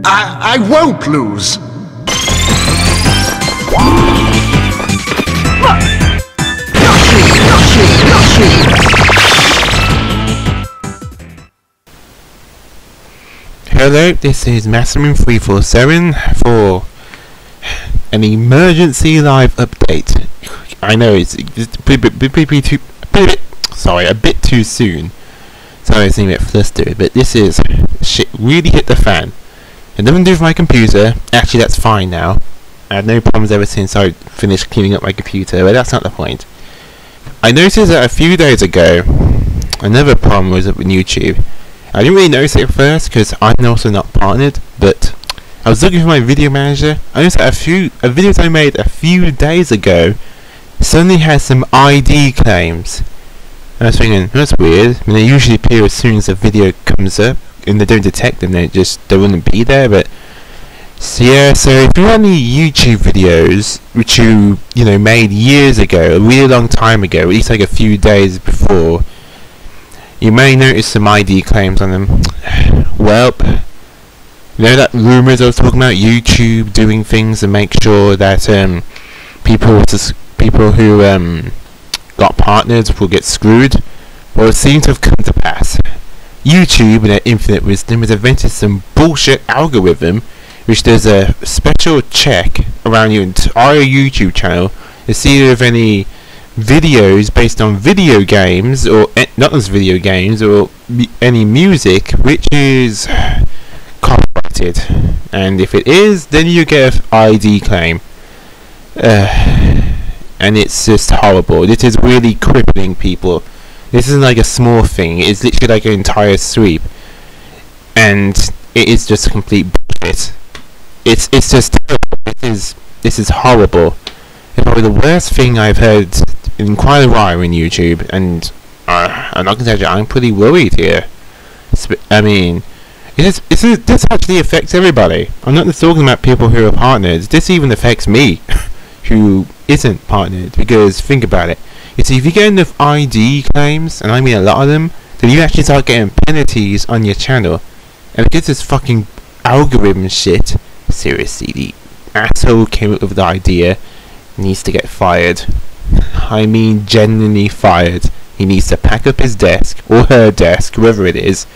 I won't lose. Hello, this is Masterman347 for an emergency live update. I know it's a bit too soon, so I seem a bit flustered, but this is shit really hit the fan. It nothing to do with my computer. Actually, that's fine now. I had no problems ever since I finished cleaning up my computer, but that's not the point. I noticed that a few days ago, another problem was up with YouTube. I didn't really notice it at first because I'm also not partnered, but I was looking for my video manager. I noticed that a videos I made a few days ago suddenly has some ID claims. I was thinking, that's weird. I mean, they usually appear as soon as a video comes up, and they don't detect them. They wouldn't be there. But so yeah, so if you have any YouTube videos which you made years ago, a really long time ago, at least like a few days before, you may notice some ID claims on them. Well, you know that rumours I was talking about, YouTube doing things to make sure that people who got partnered will get screwed? Well, it seems to have come to pass. YouTube, in their infinite wisdom, has invented some bullshit algorithm which does a special check around your entire YouTube channel to see if any videos based on video games, or not as video games, or any music which is copyrighted, and if it is, then you get an ID claim. And it's just horrible. This is really crippling people. This isn't like a small thing. It's literally like an entire sweep, and it is just complete bullshit. It's just terrible. This is horrible. It's probably the worst thing I've heard in quite a while in YouTube, and I'm not gonna tell you, I'm pretty worried here. I mean, this actually affects everybody. I'm not just talking about people who are partners. This even affects me, who isn't partnered. Because think about it. You see, if you get enough ID claims, and I mean a lot of them, then you actually start getting penalties on your channel. And because this fucking algorithm shit, seriously, the asshole came up with the idea needs to get fired. I mean genuinely fired. He needs to pack up his desk, or her desk, whoever it is,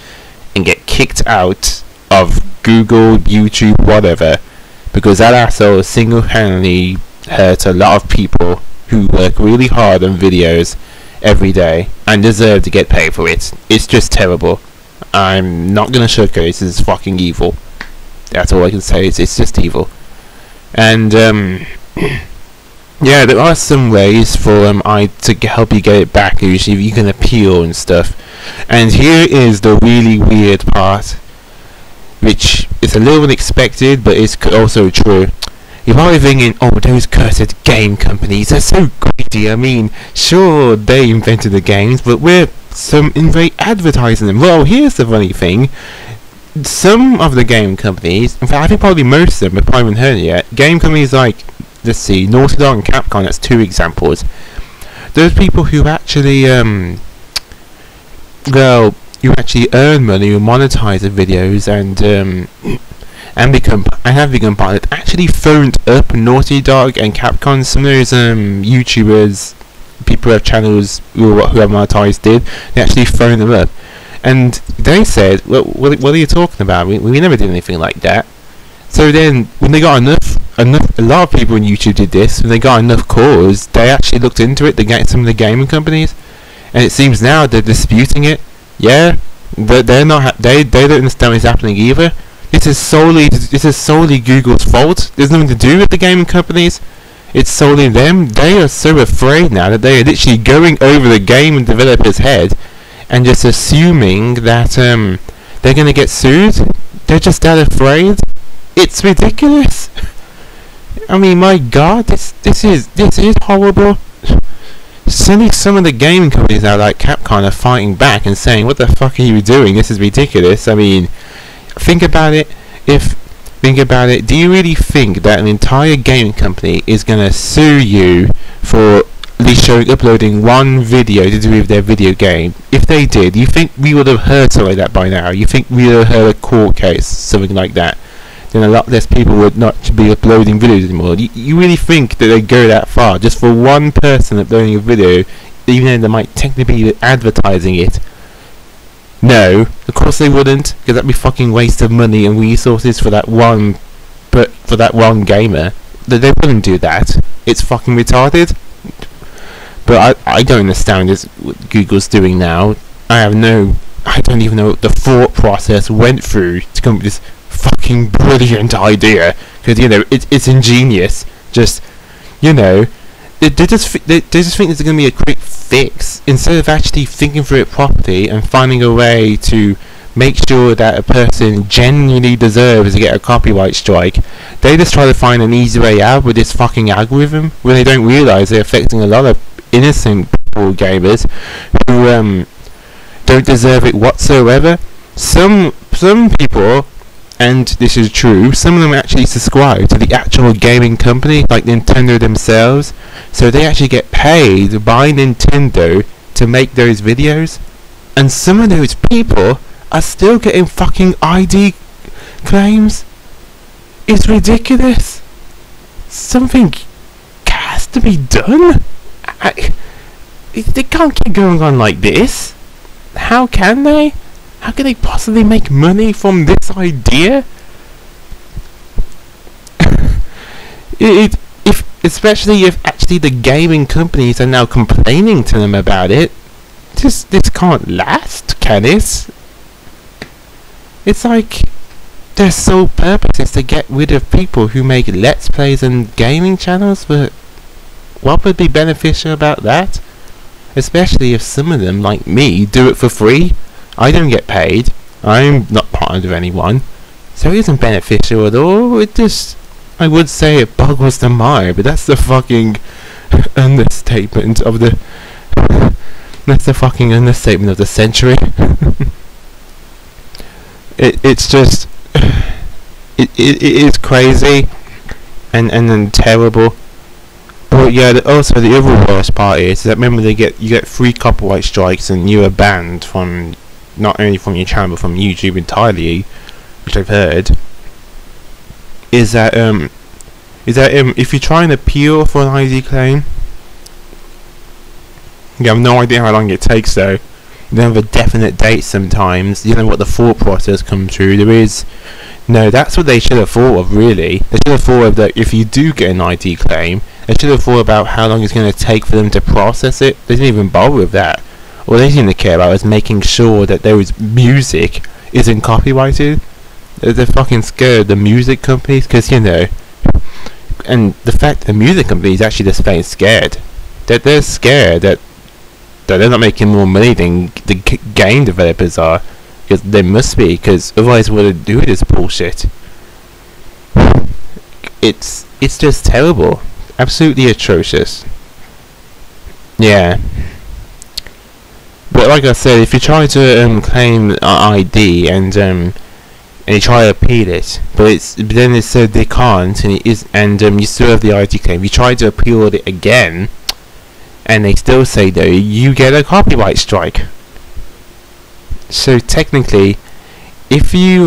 and get kicked out of Google, YouTube, whatever, because that asshole single-handedly hurt a lot of people who work really hard on videos every day and deserve to get paid for it. It's just terrible. I'm not gonna sugarcoat it. This is fucking evil. That's all I can say. It's just evil. And yeah, there are some ways for to help you get it back. Usually you can appeal and stuff. And here is the really weird part, which is a little unexpected, but it's also true. You're probably thinking, oh, those cursed game companies are so greedy. I mean, sure, they invented the games, but we're advertising them. Well, here's the funny thing. Some of the game companies, in fact, I think probably most of them, have probably haven't heard it yet. Game companies like, let's see, Naughty Dog and Capcom, that's two examples. Those people who actually, well, you actually earn money or monetize the videos and have become partnered, actually phoned up Naughty Dog and Capcom. Some of those YouTubers, people who have channels who have monetized, they actually phoned them up, and they said, well, what are you talking about? We never did anything like that. So then, when they got a lot of people on YouTube did this. When they got enough calls, they actually looked into it. They get some of the gaming companies, and it seems now they're disputing it. Yeah, but they don't understand what's happening either. This is solely Google's fault. There's nothing to do with the gaming companies. It's solely them. They are so afraid now that they are literally going over the game and developer's head and just assuming that they're gonna get sued. They're just that afraid. It's ridiculous. I mean, my God, this is horrible. Suddenly, some of the gaming companies now, like Capcom, are fighting back and saying, "What the fuck are you doing? This is ridiculous." I mean, think about it. Do you really think that an entire gaming company is gonna sue you for at least uploading one video to do with their video game? If they did, you think we would have heard something like that by now? You think we would have heard a court case, something like that? then a lot less people would not be uploading videos anymore. You really think that they go that far just for one person uploading a video, even though they might technically be advertising it? No, of course they wouldn't, because that'd be fucking waste of money and resources for that one, but for that one gamer. They wouldn't do that. It's fucking retarded. But I don't understand what Google's doing now. I don't even know what the thought process went through to come up with this fucking brilliant idea. Because, you know, it's ingenious. Just, you know, they just think there's going to be a quick fix, instead of actually thinking through it properly and finding a way to make sure that a person genuinely deserves to get a copyright strike. They just try to find an easy way out with this fucking algorithm, when they don't realise they're affecting a lot of innocent people, gamers, who don't deserve it whatsoever. Some people, and this is true, some of them actually subscribe to the actual gaming company, like Nintendo themselves, so they actually get paid by Nintendo to make those videos, and some of those people are still getting fucking ID claims. It's ridiculous. Something has to be done. They can't keep going on like this. How can they? How can they possibly make money from this idea? Especially if actually the gaming companies are now complaining to them about it. This can't last, can it? It's like their sole purpose is to get rid of people who make Let's Plays and gaming channels, but what would be beneficial about that? Especially if some of them, like me, do it for free. I don't get paid. I'm not part of anyone. So it isn't beneficial at all. It just, I would say it boggles the mind, but that's the fucking understatement of the... That's the fucking understatement of the century. It's just... It is crazy and then terrible. But yeah, also the other worst part is that, remember, you get 3 copyright strikes and you are banned from, not only from your channel but from YouTube entirely, which I've heard. Is that if you try and appeal for an ID claim, you have no idea how long it takes though. You don't have a definite date sometimes. You know what the thought process comes through. No, that's what they should have thought of, really. They should have thought of that if you do get an ID claim, they should have thought about how long it's going to take for them to process it. They didn't even bother with that. All they seem to care about is making sure that there is music isn't copyrighted. They're fucking scared of the music companies, because, you know, and the fact that the music companies actually just plain scared. They're scared that they're not making more money than the game developers are. Because they must be, because otherwise what would they do this bullshit? It's just terrible. Absolutely atrocious. Yeah. But like I said, if you try to claim an ID and you try to appeal it, but then it said they can't, and you still have the ID claim. You try to appeal it again, and they still say though you get a copyright strike. So technically, if you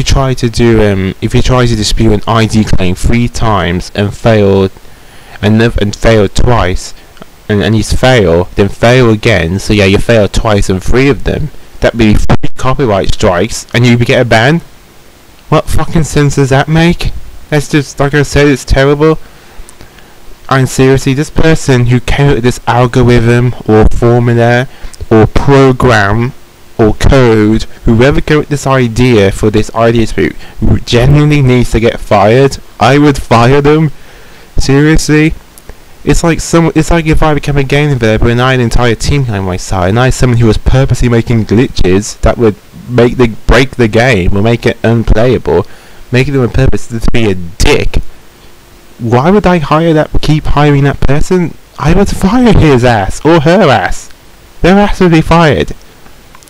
try to dispute an ID claim 3 times and failed twice, and you fail, then fail again, so yeah, you fail twice and 3 of them, that'd be 3 copyright strikes and you get a ban. What fucking sense does that make? That's just, like I said, it's terrible. And seriously, this person who came up with this algorithm or formula or program or code, whoever came up with this idea for this idea dispute, genuinely needs to get fired. I would fire them. Seriously. It's like if I became a game developer and I had an entire team on my side, and I had someone who was purposely making glitches that would break the game or make it unplayable, making them on purpose to be a dick. Why would I keep hiring that person? I would fire his ass or her ass. Their ass would be fired.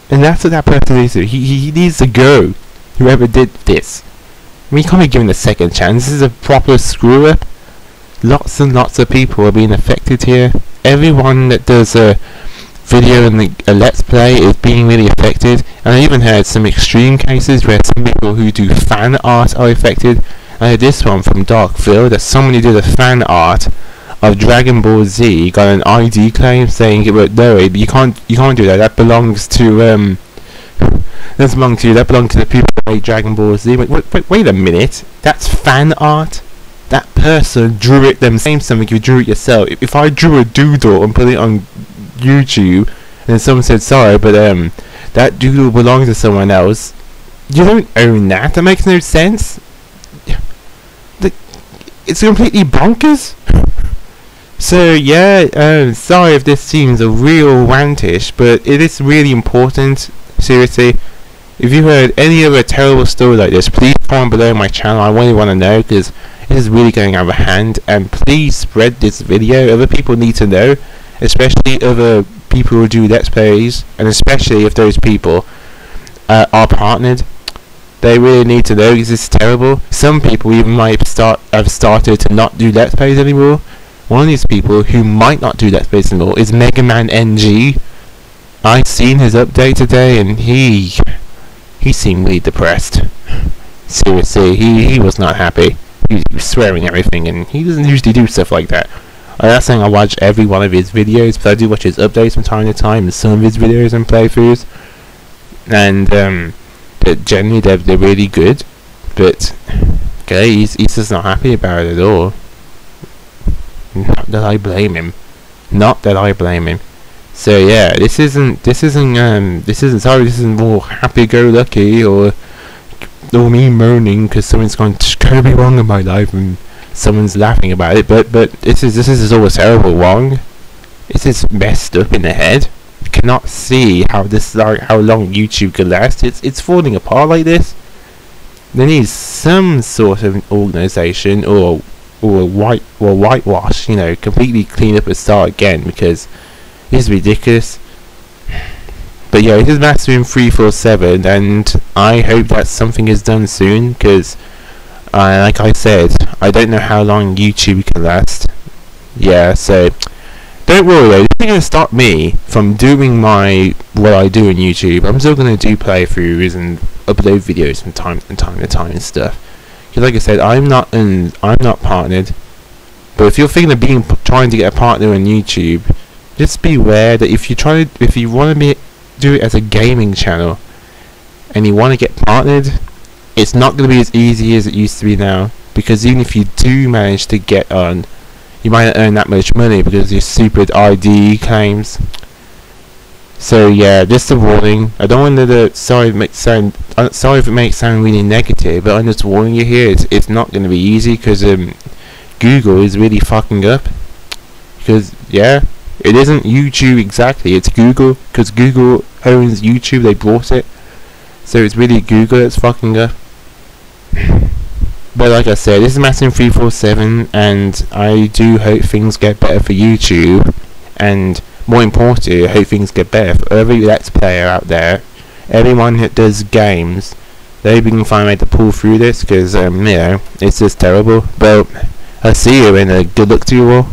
And that's what that person needs to do. He needs to go. Whoever did this. I mean, you can't be given a second chance. This is a proper screw up. Lots and lots of people are being affected here. Everyone that does video and a let's play is being really affected. And I even heard some extreme cases where some people who do fan art are affected. I heard this one from Dark Phil, that someone who did a fan art of Dragon Ball Z got an ID claim saying it was no, you can't do that. That belongs to that belongs to the people who made Dragon Ball Z. Wait a minute, that's fan art. That person drew it them, saying something, you drew it yourself. If I drew a doodle and put it on YouTube and then someone said sorry, but that doodle belongs to someone else, you don't own that. That makes no sense. It's completely bonkers. So yeah, sorry if this seems a real rantish, but it is really important. Seriously, if you heard any other terrible story like this, please comment below my channel. I really want to know, because it is really going out of hand. And please spread this video. Other people need to know, especially other people who do let's plays, and especially if those people are partnered. They really need to know, because it's terrible. Some people even might have started to not do let's plays anymore. One of these people who might not do let's plays anymore is Mega Man NG. I seen his update today, and he seemed really depressed. Seriously, he was not happy. He was swearing everything, and he doesn't usually do stuff like that. I'm not saying I watch every one of his videos, but I do watch his updates from time to time, and some of his videos and playthroughs. And but generally they're really good. But okay, he's just not happy about it at all. Not that I blame him. Not that I blame him. So yeah, this isn't more happy-go-lucky or me moaning because something's gone terribly wrong in my life and someone's laughing about it. But this is always terrible wrong. This is messed up in the head. I cannot see how long YouTube can last. It's falling apart like this. There needs some sort of organisation or whitewash, completely clean up and start again, because this is ridiculous. But yeah, it is Mastering 347, and I hope that something is done soon, because like I said, I don't know how long YouTube can last. Yeah, so don't worry though, it's not going to stop me from doing what I do on YouTube. I'm still going to do playthroughs and upload videos from time to time and stuff. Because like I said, I'm not partnered. But if you're thinking of trying to get a partner on YouTube, just be aware that if you want to do it as a gaming channel and you want to get partnered, it's not going to be as easy as it used to be now. Because even if you do manage to get on, you might not earn that much money because of your stupid ID claims. So yeah, just a warning. I don't want to sorry if it makes sound really negative, but I'm just warning you here. It's not going to be easy, because Google is really fucking up. Because yeah, it isn't YouTube exactly. It's Google, because Google owns YouTube. They bought it, so it's really Google that's fucking up. But like I said, this is Mastering 347, and I do hope things get better for YouTube, and more importantly, I hope things get better for every Let's Player out there. Everyone that does games, they hope we can find a way to pull through this, because it's just terrible. But I'll see you, and good luck to you all.